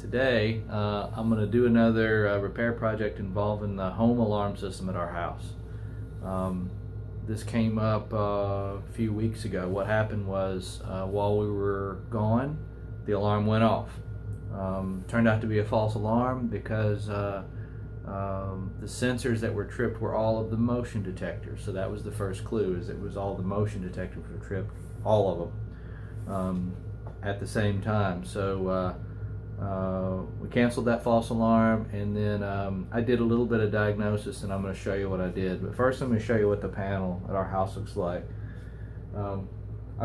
Today I'm going to do another repair project involving the home alarm system at our house. This came up a few weeks ago. What happened was while we were gone, the alarm went off. Turned out to be a false alarm because the sensors that were tripped were all of the motion detectors. So that was the first clue, is it was all the motion detectors were tripped, all of them, at the same time. So we canceled that false alarm, and then I did a little bit of diagnosis, and I'm going to show you what I did. But first I'm going to show you what the panel at our house looks like. I'm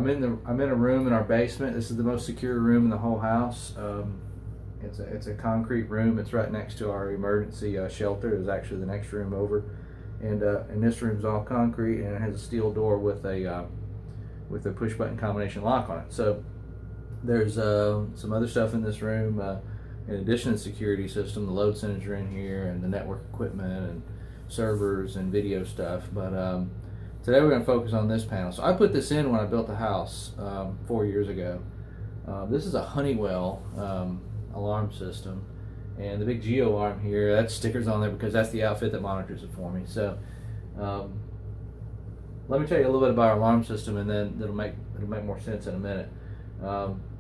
in a room in our basement. This is the most secure room in the whole house. It's a concrete room. It's right next to our emergency shelter. It's actually the next room over, and this room's all concrete, and it has a steel door with a push button combination lock on it. So there's some other stuff in this room. In addition to the security system, the load centers are in here, and the network equipment and servers and video stuff. But today we're going to focus on this panel. So I put this in when I built the house 4 years ago. This is a Honeywell alarm system, and the big Geo alarm here, that stickers on there because that's the outfit that monitors it for me. So let me tell you a little bit about our alarm system, and then it'll make more sense in a minute.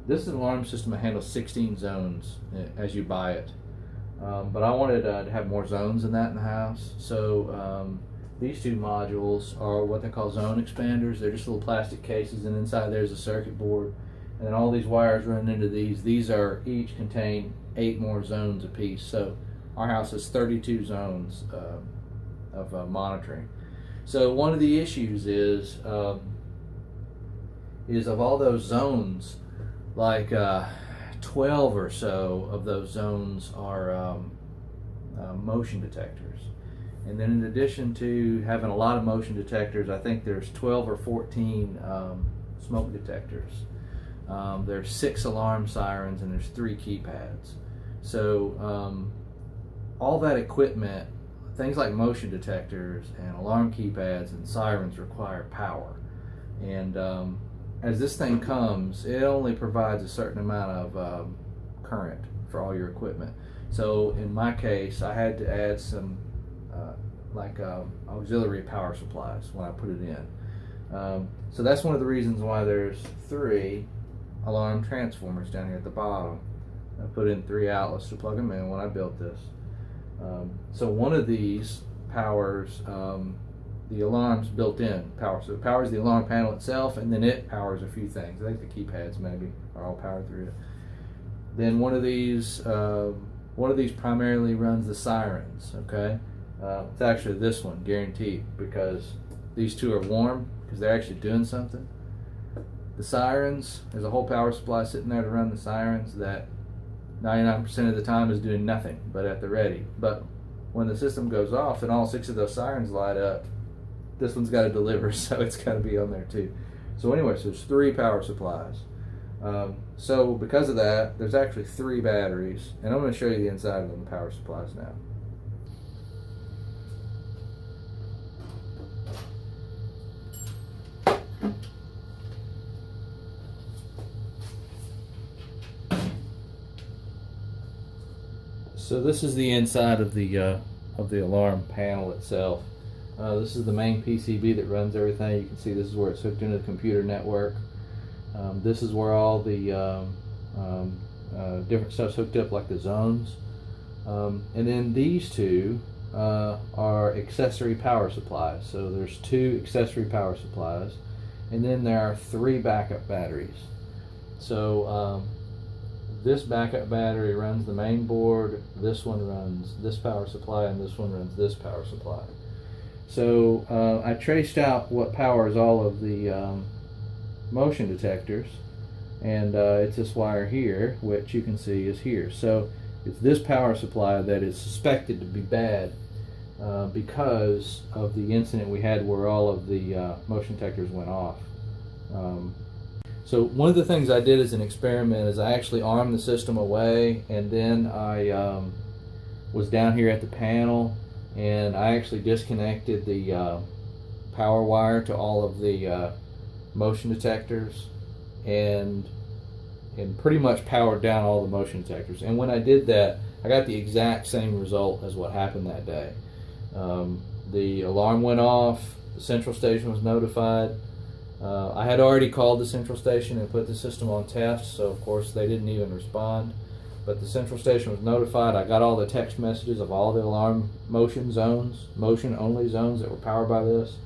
This is an alarm system that handles 16 zones as you buy it, but I wanted to have more zones than that in the house. So these two modules are what they call zone expanders. They're just little plastic cases, and inside there's a circuit board, and then all these wires run into these. These are each contain 8 more zones apiece. So our house has 32 zones of monitoring. So one of the issues is of all those zones, like 12 or so of those zones are motion detectors. And then in addition to having a lot of motion detectors, I think there's 12 or 14 smoke detectors. There's 6 alarm sirens, and there's 3 keypads. So all that equipment, things like motion detectors and alarm keypads and sirens, require power. And as this thing comes, it only provides a certain amount of current for all your equipment. So in my case, I had to add some auxiliary power supplies when I put it in. So that's one of the reasons why there's 3 alarm transformers down here at the bottom. I put in 3 outlets to plug them in when I built this. So one of these powers the alarm's built-in power. So it powers the alarm panel itself, and then it powers a few things. I think the keypads maybe are all powered through it. Then one of these primarily runs the sirens. Okay, it's actually this one, guaranteed, because these 2 are warm because they're actually doing something. The sirens, there's a whole power supply sitting there to run the sirens that 99% of the time is doing nothing but at the ready. But when the system goes off and all 6 of those sirens light up, this one's got to deliver, so it's got to be on there too. So anyway, so there's 3 power supplies. So because of that, there's actually 3 batteries, and I'm going to show you the inside of the power supplies now. So this is the inside of the alarm panel itself. This is the main PCB that runs everything. You can see this is where it's hooked into the computer network. This is where all the different stuff's hooked up, like the zones. And then these 2 are accessory power supplies. So there's 2 accessory power supplies, and then there are 3 backup batteries. So this backup battery runs the main board, this one runs this power supply, and this one runs this power supply. So I traced out what powers all of the motion detectors, and it's this wire here, which you can see is here. So it's this power supply that is suspected to be bad because of the incident we had where all of the motion detectors went off. So one of the things I did as an experiment is I actually armed the system away, and then I was down here at the panel, and I actually disconnected the power wire to all of the motion detectors, and and pretty much powered down all the motion detectors. And when I did that, I got the exact same result as what happened that day. The alarm went off, the central station was notified. I had already called the central station and put the system on test, so of course they didn't even respond. But the central station was notified. I got all the text messages of all the alarm motion only zones that were powered by this.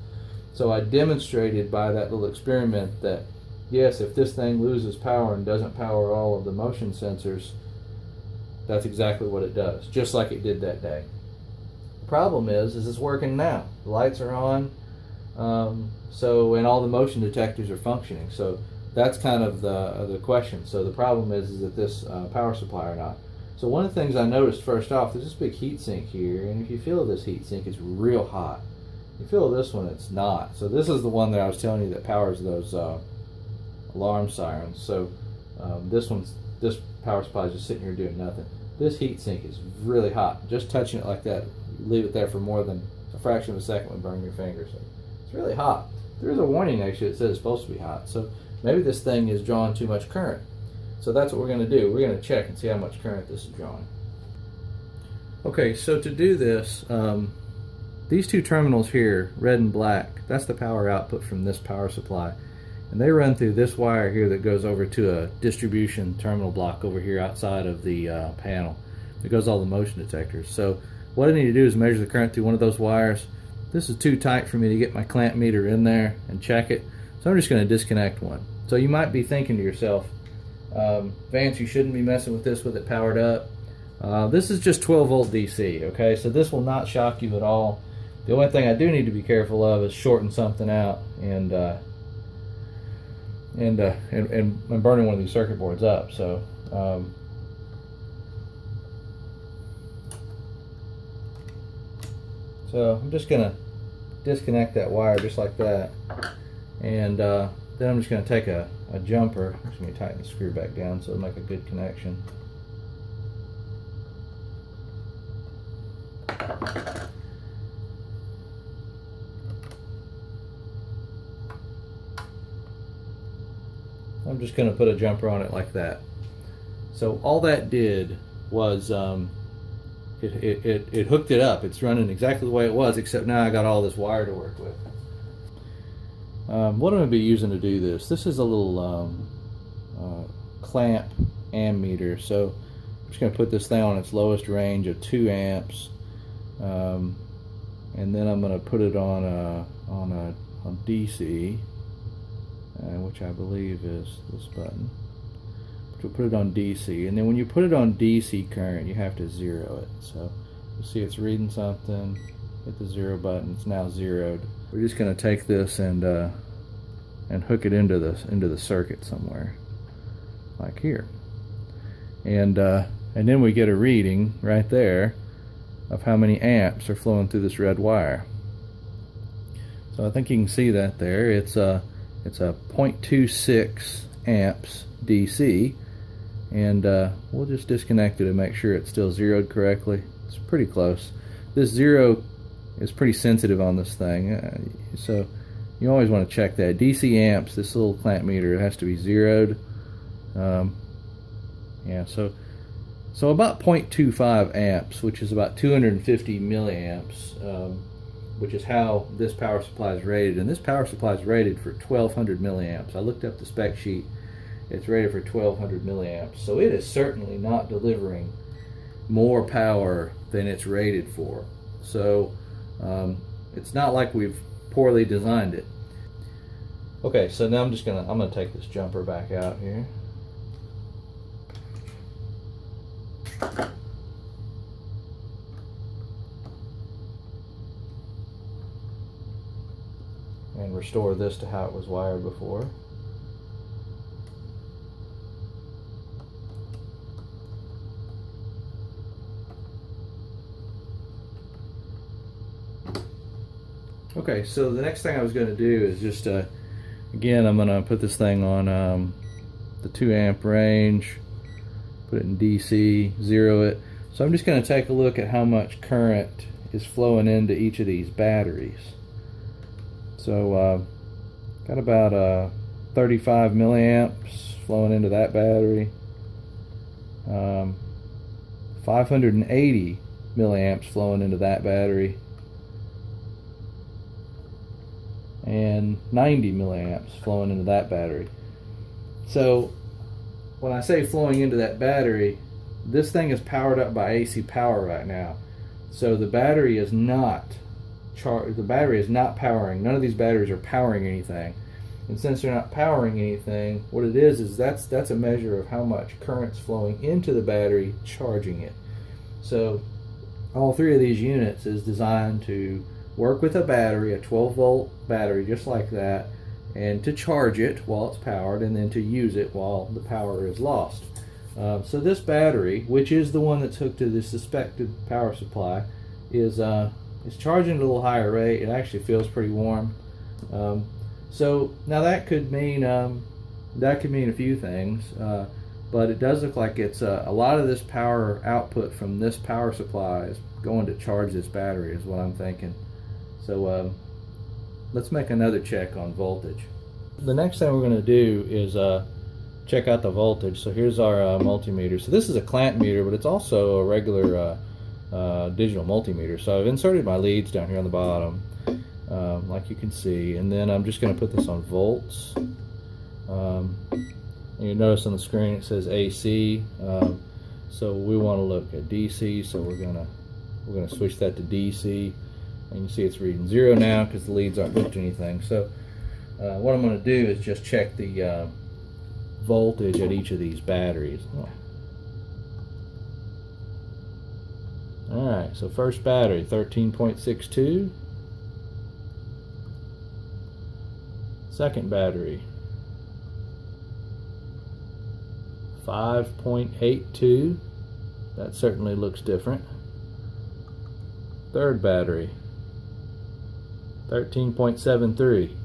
So I demonstrated by that little experiment that yes, if this thing loses power and doesn't power all of the motion sensors, that's exactly what it does, just like it did that day. The problem is it's working now. The lights are on, and all the motion detectors are functioning. So that's kind of the question. So the problem is that this power supply or not. So one of the things I noticed first off, there's this big heat sink here, and if you feel this heat sink, it's real hot. You feel this one, it's not. So this is the one that I was telling you that powers those alarm sirens. So this power supply is just sitting here doing nothing. This heat sink is really hot. Just touching it like that, leave it there for more than a fraction of a second would burn your fingers. So it's really hot. There is a warning actually that says it's supposed to be hot. So maybe this thing is drawing too much current. So that's what we're going to do. We're going to check and see how much current this is drawing. Okay, so to do this, these two terminals here, red and black, that's the power output from this power supply. And they run through this wire here that goes over to a distribution terminal block over here outside of the panel. It goes all the motion detectors. So what I need to do is measure the current through one of those wires. This is too tight for me to get my clamp meter in there and check it. So I'm just going to disconnect one. So you might be thinking to yourself, Vance, you shouldn't be messing with this with it powered up. This is just 12 volt DC, okay? So this will not shock you at all. The only thing I do need to be careful of is shorting something out and burning one of these circuit boards up. So I'm just gonna disconnect that wire just like that, and then I'm just gonna take a jumper. I'm just gonna tighten the screw back down so it'll make a good connection. I'm just going to put a jumper on it like that. So all that did was it hooked it up. It's running exactly the way it was, except now I got all this wire to work with. What I'm going to be using to do this is a little clamp ammeter. So I'm just going to put this thing on its lowest range of 2 amps, and then I'm going to put it on DC. Which I believe is this button. We'll put it on DC, and then when you put it on DC current, you have to zero it. So you see it's reading something. Hit the 0 button. It's now zeroed. We're just going to take this and hook it into the circuit somewhere, like here, and then we get a reading right there of how many amps are flowing through this red wire. So I think you can see that there. It's a 0.26 amps DC, and we'll just disconnect it and make sure it's still zeroed correctly. It's pretty close. This 0 is pretty sensitive on this thing, so you always want to check that. DC amps, this little clamp meter, it has to be zeroed. Yeah, so about 0.25 amps, which is about 250 milliamps, which is how this power supply is rated. And this power supply is rated for 1200 milliamps. I looked up the spec sheet. It's rated for 1200 milliamps. So it is certainly not delivering more power than it's rated for. So it's not like we've poorly designed it. Okay, so now I'm gonna take this jumper back out here. And restore this to how it was wired before. Okay, so the next thing I was going to do is just, again, I'm going to put this thing on the 2 amp range, put it in DC, zero it. So I'm just going to take a look at how much current is flowing into each of these batteries. So got about 35 milliamps flowing into that battery. 580 milliamps flowing into that battery. And 90 milliamps flowing into that battery. So when I say flowing into that battery, this thing is powered up by AC power right now. So the battery is not powering. None of these batteries are powering anything. And since they're not powering anything, what it is that's a measure of how much current's flowing into the battery, charging it. So all three of these units is designed to work with a battery, a 12-volt battery just like that, and to charge it while it's powered, and then to use it while the power is lost. So this battery, which is the one that's hooked to the suspected power supply, is charging at a little higher rate. It actually feels pretty warm. So now that could mean a few things, but it does look like it's a lot of this power output from this power supply is going to charge this battery, is what I'm thinking. So let's make another check on voltage. The next thing we're going to do is check out the voltage. So here's our multimeter. So this is a clamp meter, but it's also a regular digital multimeter. So I've inserted my leads down here on the bottom, like you can see, and then I'm just going to put this on volts. And you notice on the screen it says AC. So we want to look at DC. So we're gonna switch that to DC. And you can see it's reading 0 now because the leads aren't hooked to anything. So what I'm going to do is just check the voltage at each of these batteries. Alright, so first battery, 13.62. Second battery, 5.82. That certainly looks different. Third battery, 13.73.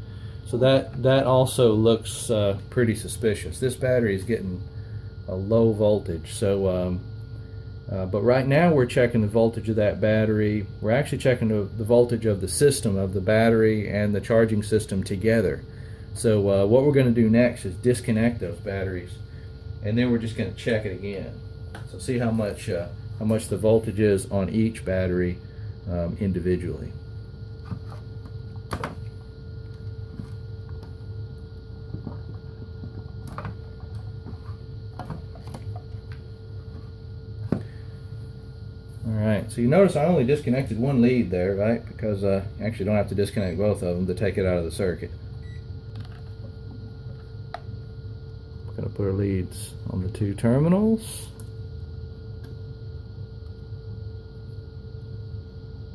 So that also looks pretty suspicious. This battery is getting a low voltage. So, but right now we're checking the voltage of that battery. We're actually checking the voltage of the system, of the battery and the charging system together. So what we're going to do next is disconnect those batteries, and then we're just going to check it again. So see how much the voltage is on each battery individually. Alright, so you notice I only disconnected one lead there, right? Because you actually don't have to disconnect both of them to take it out of the circuit. I'm going to put our leads on the two terminals.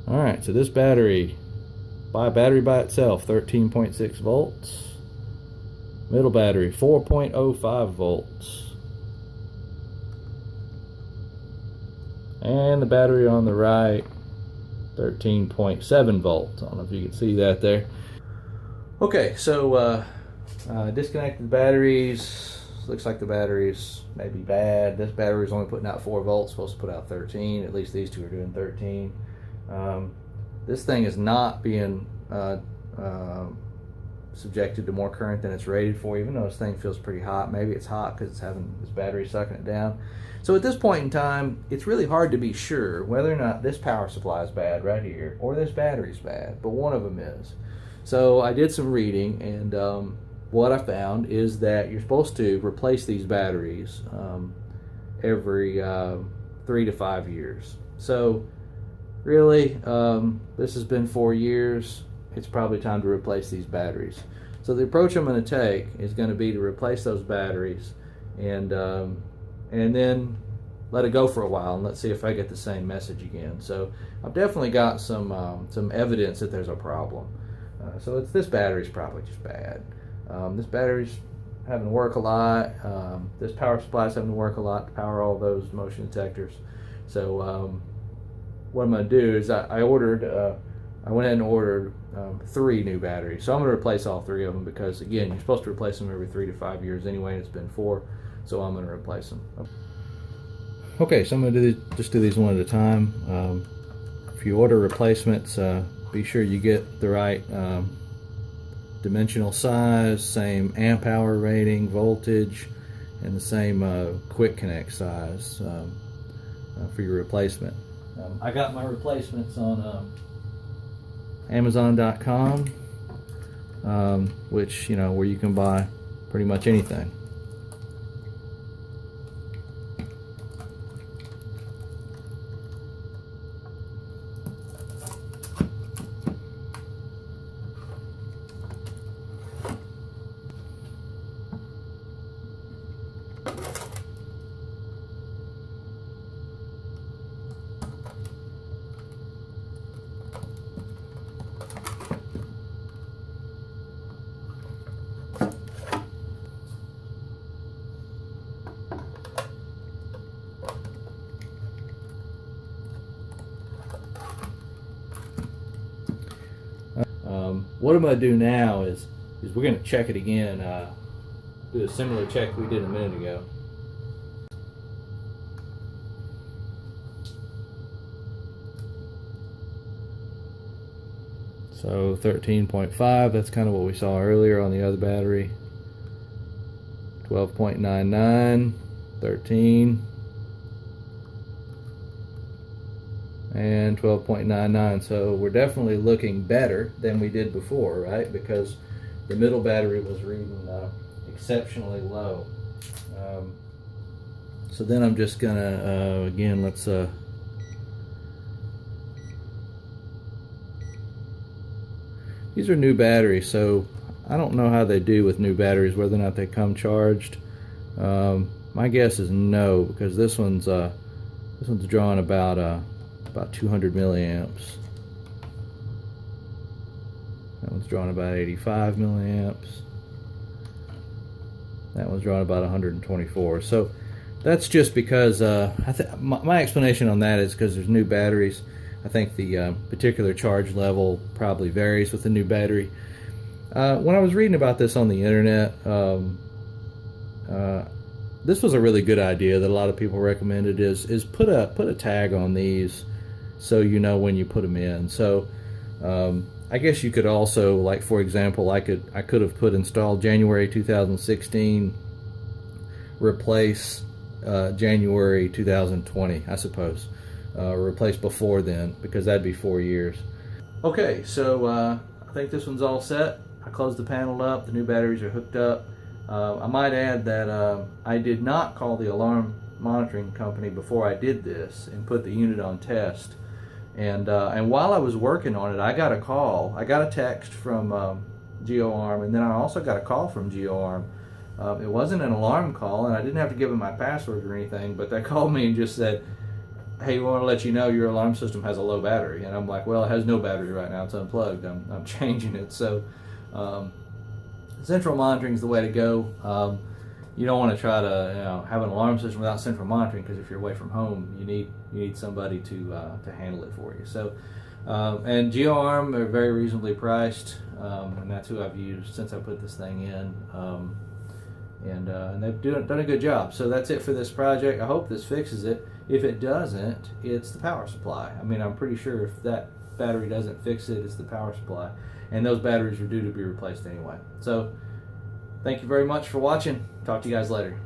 Alright, so this battery by itself, 13.6 volts. Middle battery, 4.05 volts. And the battery on the right, 13.7 volts. I don't know if you can see that there. Okay, so disconnected batteries. Looks like the batteries may be bad. This battery is only putting out 4 volts, supposed to put out 13. At least these two are doing 13. This thing is not being subjected to more current than it's rated for, even though this thing feels pretty hot. Maybe it's hot because it's having this battery sucking it down. So at this point in time, it's really hard to be sure whether or not this power supply is bad right here or this battery's bad, but one of them is. So I did some reading, and what I found is that you're supposed to replace these batteries every 3 to 5 years. So really, this has been 4 years. It's probably time to replace these batteries. So the approach I'm going to take is going to be to replace those batteries and then let it go for a while, and let's see if I get the same message again. So I've definitely got some evidence that there's a problem. So this battery's probably just bad. This battery's having to work a lot. This power supply's having to work a lot to power all those motion detectors. So what I'm going to do is I went ahead and ordered 3 new batteries. So I'm going to replace all 3 of them because, again, you're supposed to replace them every 3 to 5 years anyway, and it's been 4. So I'm going to replace them. Okay, so I'm going to just do these one at a time. If you order replacements, be sure you get the right dimensional size, same amp hour rating, voltage, in the same quick connect size for your replacement. I got my replacements on Amazon.com, which, you know, where you can buy pretty much anything. What I'm going to do now is we're going to check it again, do a similar check we did a minute ago. So 13.5, that's kind of what we saw earlier on the other battery. 12.99, 13, and 12.99. So we're definitely looking better than we did before, right? Because the middle battery was reading exceptionally low. So then I'm just gonna again, let's these are new batteries, so I don't know how they do with new batteries, whether or not they come charged. My guess is no, because this one's drawing about 200 milliamps. That one's drawing about 85 milliamps. That one's drawing about 124. So that's just because my explanation on that is because there's new batteries. I think the particular charge level probably varies with the new battery. When I was reading about this on the internet, this was a really good idea that a lot of people recommended. Is put a tag on these so you know when you put them in. So I guess you could also, like, for example, I could have put installed January 2016, replace January 2020, I suppose. Replace before then, because that'd be 4 years. Okay, so I think this one's all set. I closed the panel up, the new batteries are hooked up. I might add that I did not call the alarm monitoring company before I did this and put the unit on test. And while I was working on it, I got a call. I got a text from GeoArm, and then I also got a call from GeoArm. It wasn't an alarm call, and I didn't have to give them my password or anything, but they called me and just said, hey, we want to let you know your alarm system has a low battery. And I'm like, well, it has no battery right now. It's unplugged. I'm changing it. So central monitoring is the way to go. You don't want to try to have an alarm system without central monitoring, because if you're away from home, you need somebody to handle it for you. So and GeoArm are very reasonably priced, and that's who I've used since I put this thing in. And they've done a good job. So that's it for this project. I hope this fixes it. If it doesn't, it's the power supply. I mean, I'm pretty sure if that battery doesn't fix it, it's the power supply. And those batteries are due to be replaced anyway. So thank you very much for watching. Talk to you guys later.